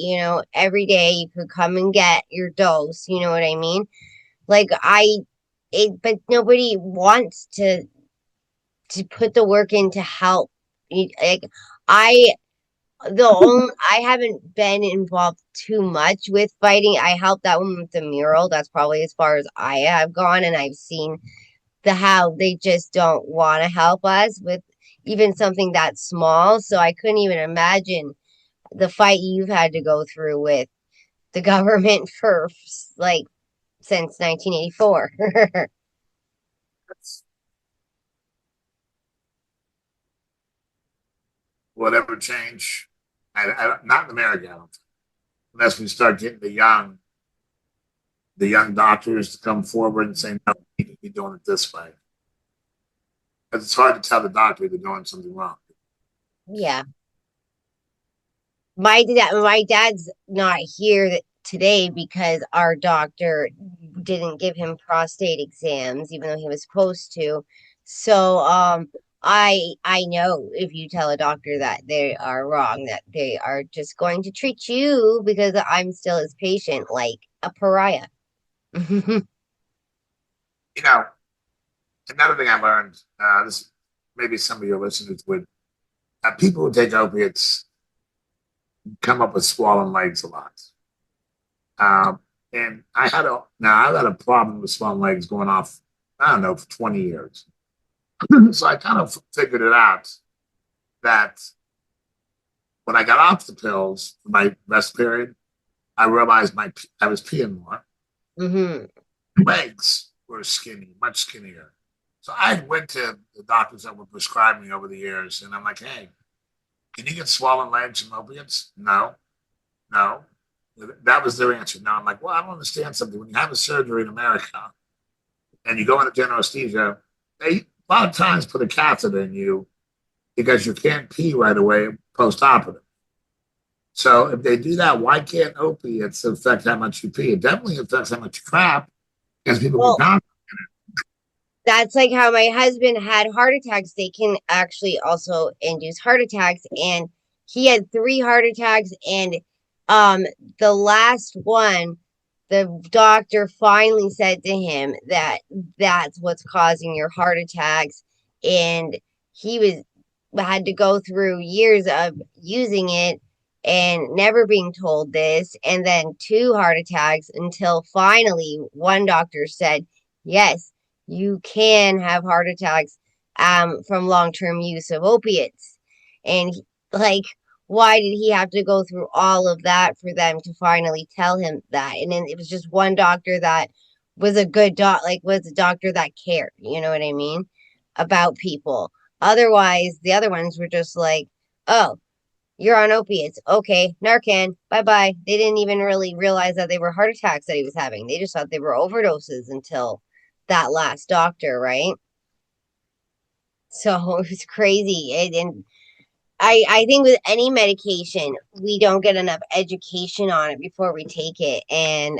[SPEAKER 1] every day you could come and get your dose, you know what I mean? Like but nobody wants to put the work in to help. Like I I haven't been involved too much with fighting. I helped that one with the mural. That's probably as far as I have gone, and I've seen the how they just don't want to help us with even something that small. So I couldn't even imagine the fight you've had to go through with the government for like since 1984.
[SPEAKER 2] That's whatever change. Not in America, I don't think. Unless we start getting the young doctors to come forward and say, no, we need to be doing it this way. Because it's hard to tell the doctor they're doing something wrong.
[SPEAKER 1] Yeah. My dad's not here today because our doctor didn't give him prostate exams, even though he was supposed to. So, I know if you tell a doctor that they are wrong, that they are just going to treat you because I'm still his patient like a pariah.
[SPEAKER 2] You know, another thing I learned, this maybe some of your listeners would, people who take opiates come up with swollen legs a lot. Um, and I've had a problem with swollen legs going off, I don't know, for 20 years. So I kind of figured it out that when I got off the pills for my rest period, I realized I was peeing more.
[SPEAKER 1] Hmm.
[SPEAKER 2] Legs were skinny, much skinnier. So I went to the doctors that were prescribing me over the years, and I'm like, hey, can you get swollen legs from opiates? No, no. That was their answer. Now I'm like, well, I don't understand something. When you have a surgery in America and you go into general anesthesia, they a lot of times put a catheter in you because you can't pee right away post-operative. So if they do that, why can't opiates affect how much you pee? It definitely affects how much you crap because people get
[SPEAKER 1] Well,
[SPEAKER 2] confident.
[SPEAKER 1] that's like how my husband had heart attacks. They can actually also induce heart attacks, and he had three heart attacks, and um the last one, the doctor finally said to him that that's what's causing your heart attacks, and he was had to go through years of using it and never being told this, and then two heart attacks until finally one doctor said, yes, you can have heart attacks from long-term use of opiates. And like, why did he have to go through all of that for them to finally tell him that? And then it was just one doctor that was a good like was a doctor that cared, you know what I mean, about people. Otherwise, the other ones were just like, oh, you're on opiates. Okay, Narcan, bye bye. They didn't even really realize that they were heart attacks that he was having. They just thought they were overdoses until that last doctor, right? So it was crazy. And I think with any medication, we don't get enough education on it before we take it. And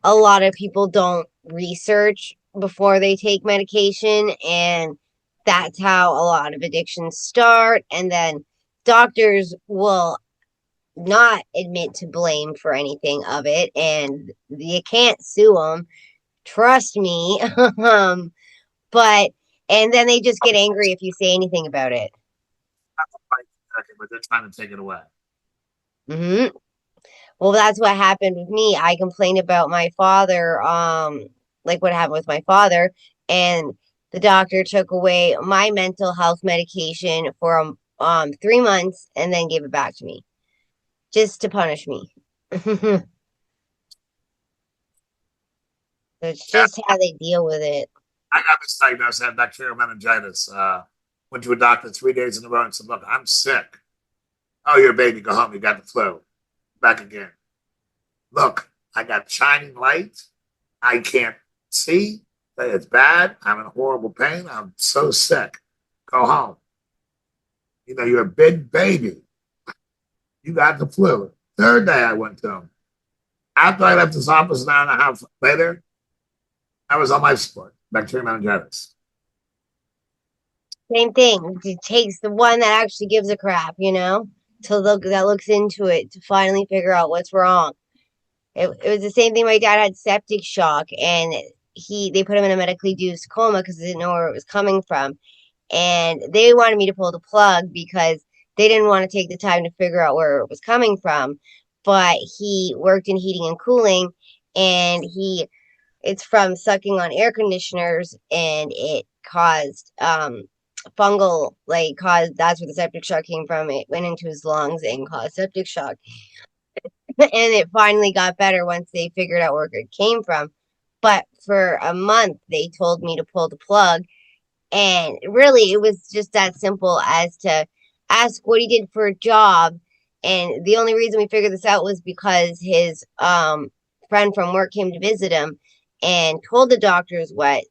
[SPEAKER 1] a lot of people don't research before they take medication. And that's how a lot of addictions start. And then doctors will not admit to blame for anything of it, and you can't sue them. Trust me. But and then they just get angry if you say anything about it.
[SPEAKER 2] But they're trying to take it away.
[SPEAKER 1] Hmm. Well, that's what happened with me. I complained about my father, like what happened with my father, and the doctor took away my mental health medication for 3 months and then gave it back to me just to punish me. It's
[SPEAKER 2] Yeah,
[SPEAKER 1] just how they deal with it.
[SPEAKER 2] I got this diagnosis. I had bacterial meningitis. Went to a doctor 3 days in a row and said, look, I'm sick. Oh, you're a baby. Go home. You got the flu. Back again. Look, I got shining light. I can't see. It's bad. I'm in horrible pain. I'm so sick. Go home. You know, you're a big baby. You got the flu. Third day I went to him. After I left his office an hour and a half later, I was on life support, bacterial meningitis.
[SPEAKER 1] Same thing. It takes the one that actually gives a crap, to look that looks into it to finally figure out what's wrong. It was the same thing. My dad had septic shock, and they put him in a medically induced coma because they didn't know where it was coming from, and they wanted me to pull the plug because they didn't want to take the time to figure out where it was coming from. But he worked in heating and cooling, and it's from sucking on air conditioners, and it caused fungal, like caused that's where the septic shock came from. It went into his lungs and caused septic shock. And it finally got better once they figured out where it came from. But for a month they told me to pull the plug, and really it was just that simple as to ask what he did for a job. And the only reason we figured this out was because his friend from work came to visit him and told the doctors what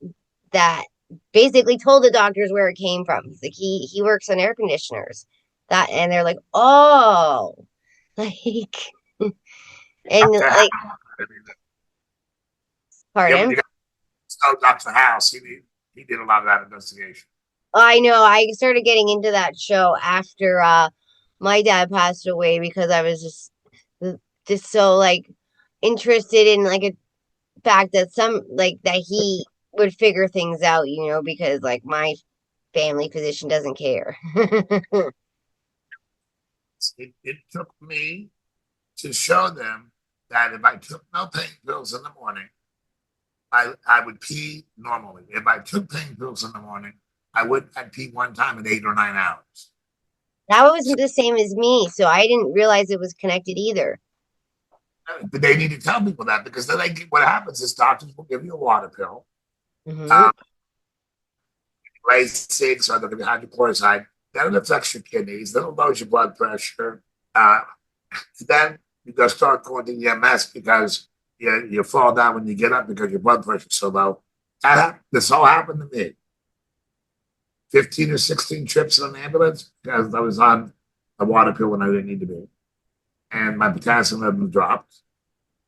[SPEAKER 1] that basically told the doctors where it came from. He's like, he works on air conditioners. That, and they're like, oh, like And
[SPEAKER 2] Dr. House,
[SPEAKER 1] like,
[SPEAKER 2] I mean, you
[SPEAKER 1] pardon?
[SPEAKER 2] got to know Dr. House. He did a lot of that investigation.
[SPEAKER 1] I know I started getting into that show after my dad passed away because I was just so like interested in like a fact that some like that he would figure things out, because like my family physician doesn't care.
[SPEAKER 2] It took me to show them that if I took no pain pills in the morning, I would pee normally. If I took pain pills in the morning, I'd pee one time in 8 or 9 hours.
[SPEAKER 1] That wasn't the same as me, so I didn't realize it was connected either.
[SPEAKER 2] But they need to tell people that because then what happens is doctors will give you a water pill,
[SPEAKER 1] Hmm.
[SPEAKER 2] um, Lasix, or they'll give you hydrochloride. Then it affects your kidneys. Then it lowers your blood pressure. Uh, then you go start going to EMS because you fall down when you get up because your blood pressure's so low. This all happened to me. 15 or 16 trips in an ambulance because I was on a water pill when I didn't need to be. And my potassium level dropped.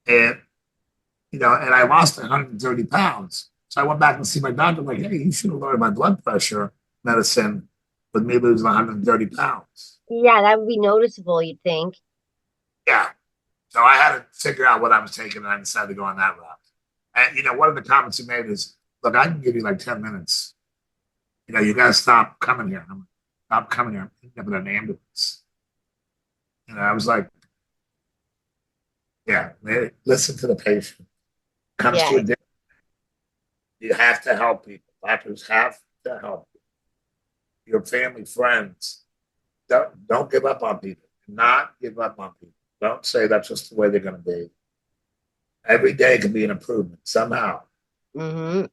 [SPEAKER 2] And, and I lost 130 pounds. So I went back and see my doctor, like, hey, you should have lowered my blood pressure medicine with me losing 130 pounds.
[SPEAKER 1] Yeah, that would be noticeable, you'd think.
[SPEAKER 2] Yeah. So I had to figure out what I was taking, and I decided to go on that route. And, one of the comments he made is, look, I can give you like 10 minutes. You got to stop coming here. Stop coming here. I'm in an ambulance. I was like, yeah, listen to the patient. Comes to
[SPEAKER 1] Yeah,
[SPEAKER 2] addiction, you have to help people. Doctors have to help your family, friends. Don't give up on people. Do not give up on people. Don't say that's just the way they're going to be. Every day can be an improvement somehow.
[SPEAKER 1] hmm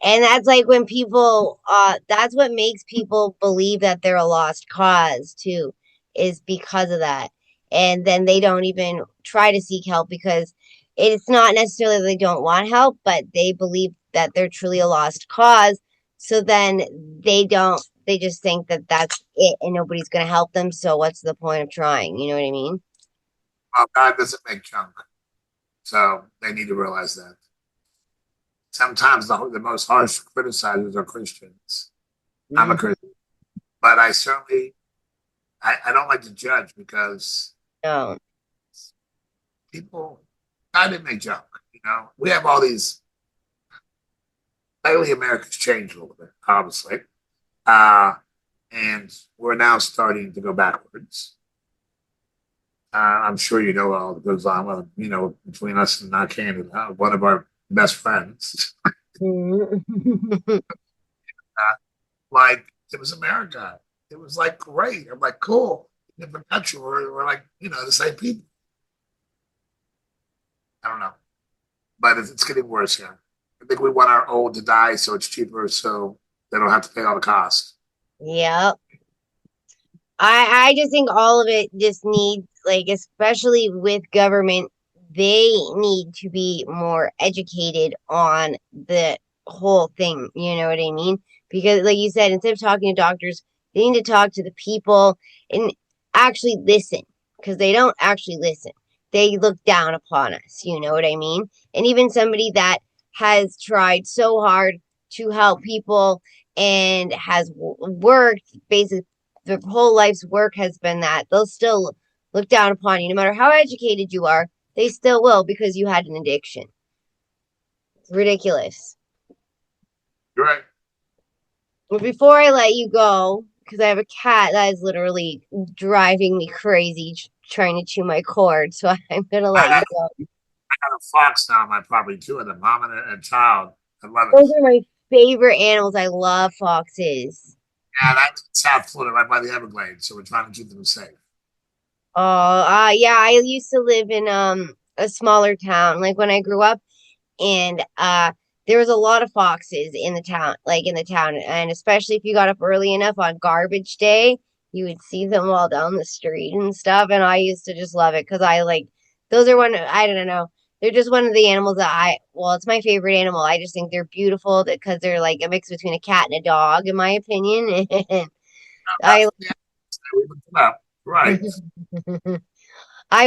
[SPEAKER 1] and that's like when people, that's what makes people believe that they're a lost cause too, is because of that. And then they don't even try to seek help because it's not necessarily that they don't want help, but they believe that they're truly a lost cause. So then they just think that that's it and nobody's going to help them. So what's the point of trying? You know what I mean?
[SPEAKER 2] Well, God doesn't make junk, so they need to realize that. Sometimes the most harsh criticizers are Christians. I'm a
[SPEAKER 1] Mhm.
[SPEAKER 2] Christian, but I don't like to judge because
[SPEAKER 1] No.
[SPEAKER 2] people, God didn't make junk. We have all these. Lately, America's changed a little bit, obviously, uh, and we're now starting to go backwards. I'm sure you know all that goes on, between us and Narcan, one of our best friends.
[SPEAKER 1] Mhm.
[SPEAKER 2] uh, like it was America. It was like great. I'm like, cool. Different country. We're like, the same people. I don't know, but it's getting worse here. I think we want our old to die so it's cheaper, so they don't have to pay all the cost.
[SPEAKER 1] Yep. I just think all of it just needs, like, especially with government, they need to be more educated on the whole thing. You know what I mean? Because, like you said, instead of talking to doctors, they need to talk to the people and actually listen, because they don't actually listen. They look down upon us. You know what I mean? And even somebody that has tried so hard to help people and has worked basically their whole life's work has been that, they'll still look down upon you no matter how educated you are. They still will because you had an addiction. It's ridiculous.
[SPEAKER 2] You're right.
[SPEAKER 1] But before I let you go, because I have a cat that is literally driving me crazy trying to chew my cord, so I'm gonna let you
[SPEAKER 2] I
[SPEAKER 1] go.
[SPEAKER 2] got a fox now on my property, two of them, mom and a child. I love it.
[SPEAKER 1] Those are my favorite animals. I love foxes.
[SPEAKER 2] Yeah, that's South Florida, right by the Everglades. So we're trying to keep them safe.
[SPEAKER 1] Oh, yeah, I used to live in a smaller town. Like when I grew up, and there was a lot of foxes in the town, and especially if you got up early enough on garbage day, you would see them all down the street and stuff. And I used to just love it because I like those are one. I don't know. They're just one of the animals that well, it's my favorite animal. I just think they're beautiful because they're like a mix between a cat and a dog, in my opinion. And I
[SPEAKER 2] Yeah, we looked it up. Right.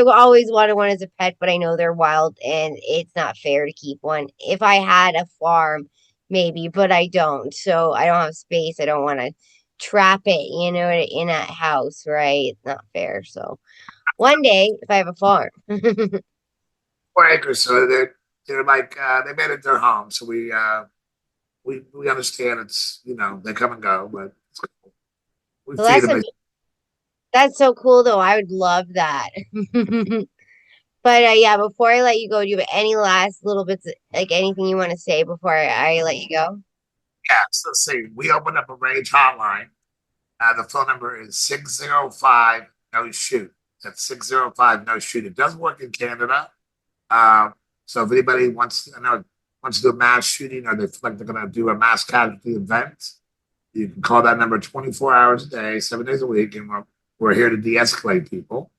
[SPEAKER 1] always wanted one as a pet, but I know they're wild and it's not fair to keep one. If I had a farm, maybe, but I don't. So I don't have space. I don't want to trap it, in a house, right? It's not fair. So one day, if I have a farm.
[SPEAKER 2] 4 acres, so they're like they made it their home. So we understand it's they come and go, but it's cool. We
[SPEAKER 1] Well,
[SPEAKER 2] feed them. They
[SPEAKER 1] that's so cool though. I would love that. But yeah, before I let you go, do you have any last little bits, like anything you want to say before I let you go?
[SPEAKER 2] yeah. So let's see. We opened up a rage hotline. The phone number is 605 no shoot. That's 605 no shoot. It does work in Canada. Um, so if anybody wants to do a mass shooting or they feel like they're going to do a mass casualty event, you can call that number 24 hours a day, 7 days a week, and we're here to de-escalate people.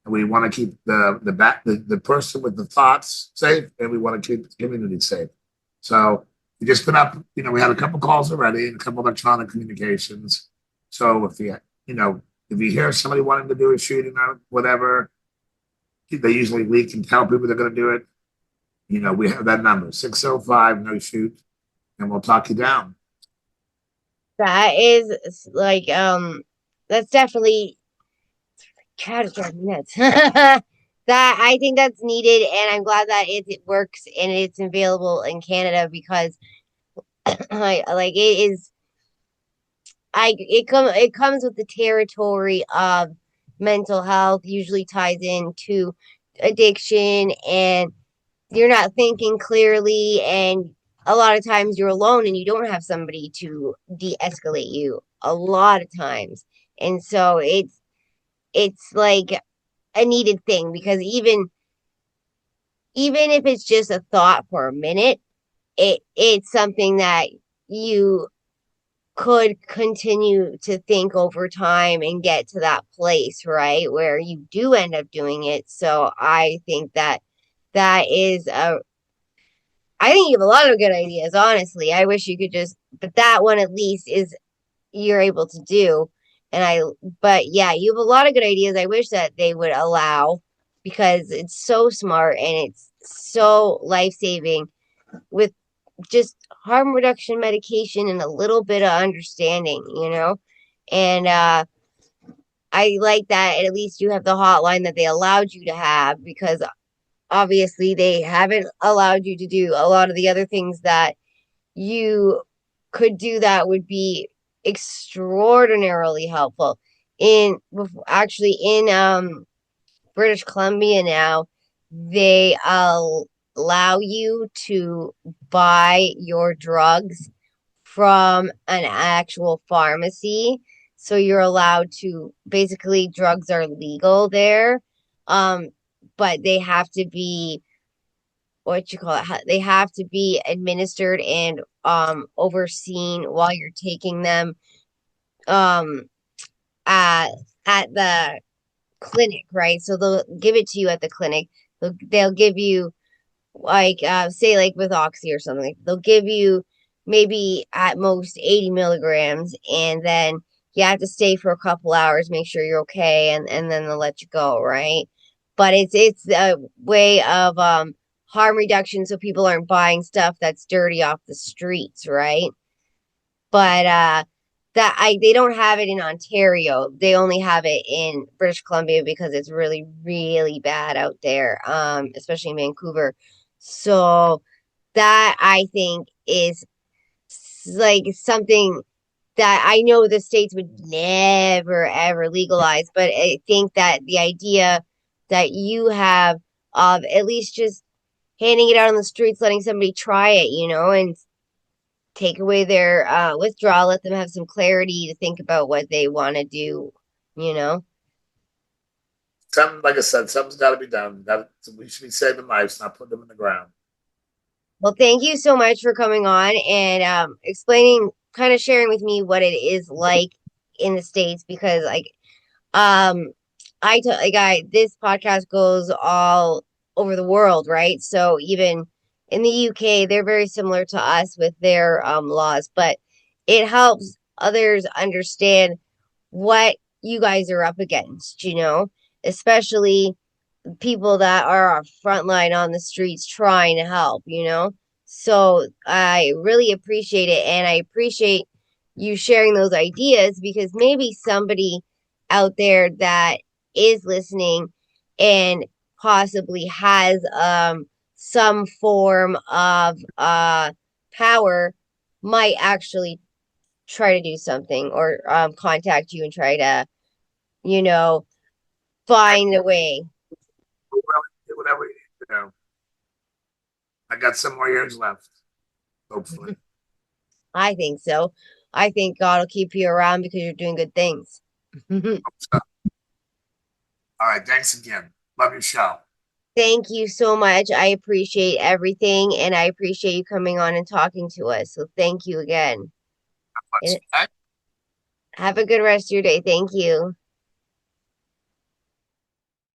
[SPEAKER 2] And we want to keep the person with the thoughts safe, and we want to keep the community safe. So we just put up, we had a couple calls already and a couple electronic communications. So if you hear somebody wanting to do a shooting or whatever, they usually leak and tell people they're going to do it. We have that number 605 no shoot, and we'll talk you down.
[SPEAKER 1] That is like that's definitely try to drive me nuts. That I think that's needed, and I'm glad that it works and it's available in Canada because like it is. It comes with the territory of mental health. Usually ties into addiction, and you're not thinking clearly, and a lot of times you're alone and you don't have somebody to de-escalate you. A lot of times, and so it's like a needed thing because even if it's just a thought for a minute, it's something that you could continue to think over time and get to that place, right, where you do end up doing it. So I think that is a I think you have a lot of good ideas, honestly. I wish you could but that one at least is you're able to do. But yeah, you have a lot of good ideas. I wish that they would allow because it's so smart and it's so life saving with just harm reduction medication and a little bit of understanding. And I like that at least you have the hotline that they allowed you to have because obviously they haven't allowed you to do a lot of the other things that you could do that would be extraordinarily helpful. In British Columbia now, they allow you to buy your drugs from an actual pharmacy. So you're allowed to basically drugs are legal there. Um, but they have to be what you call it, they have to be administered and overseen while you're taking them um at at the clinic, right? So they'll give it to you at the clinic. They'll give you like say like with oxy or something, they'll give you maybe at most 80 milligrams, and then you have to stay for a couple hours, make sure you're okay, and then they'll let you go, right? But it's a way of harm reduction so people aren't buying stuff that's dirty off the streets, right? But they don't have it in Ontario. They only have it in British Columbia because it's really, really bad out there, especially in Vancouver. So that I think is like something that I know the states would never ever legalize, but I think that the idea that you have of at least just handing it out on the streets, letting somebody try it, and take away their withdrawal, let them have some clarity to think about what they want to do, you know.
[SPEAKER 2] Something like I said, something's got to be done. We should be saving lives, not putting them in the ground.
[SPEAKER 1] Well, thank you so much for coming on and explaining, kind of sharing with me what it is like in the States because, like, um, this podcast goes all over the world, right? So even in the UK, they're very similar to us with their laws, but it helps others understand what you guys are up against, especially people that are frontline on the streets trying to help, you know? So I really appreciate it. And I appreciate you sharing those ideas because maybe somebody out there that is listening and possibly has some form of power might actually try to do something or contact you and try to, you know, find a way.
[SPEAKER 2] Whatever you need to do. I got some more years left, hopefully.
[SPEAKER 1] I think so. I think God will keep you around because you're doing good things.
[SPEAKER 2] So, all right. Thanks again. Love your show.
[SPEAKER 1] Thank you so much. I appreciate everything and I appreciate you coming on and talking to us. So thank you again. And
[SPEAKER 2] Let's,
[SPEAKER 1] have a good rest of your day. Thank you.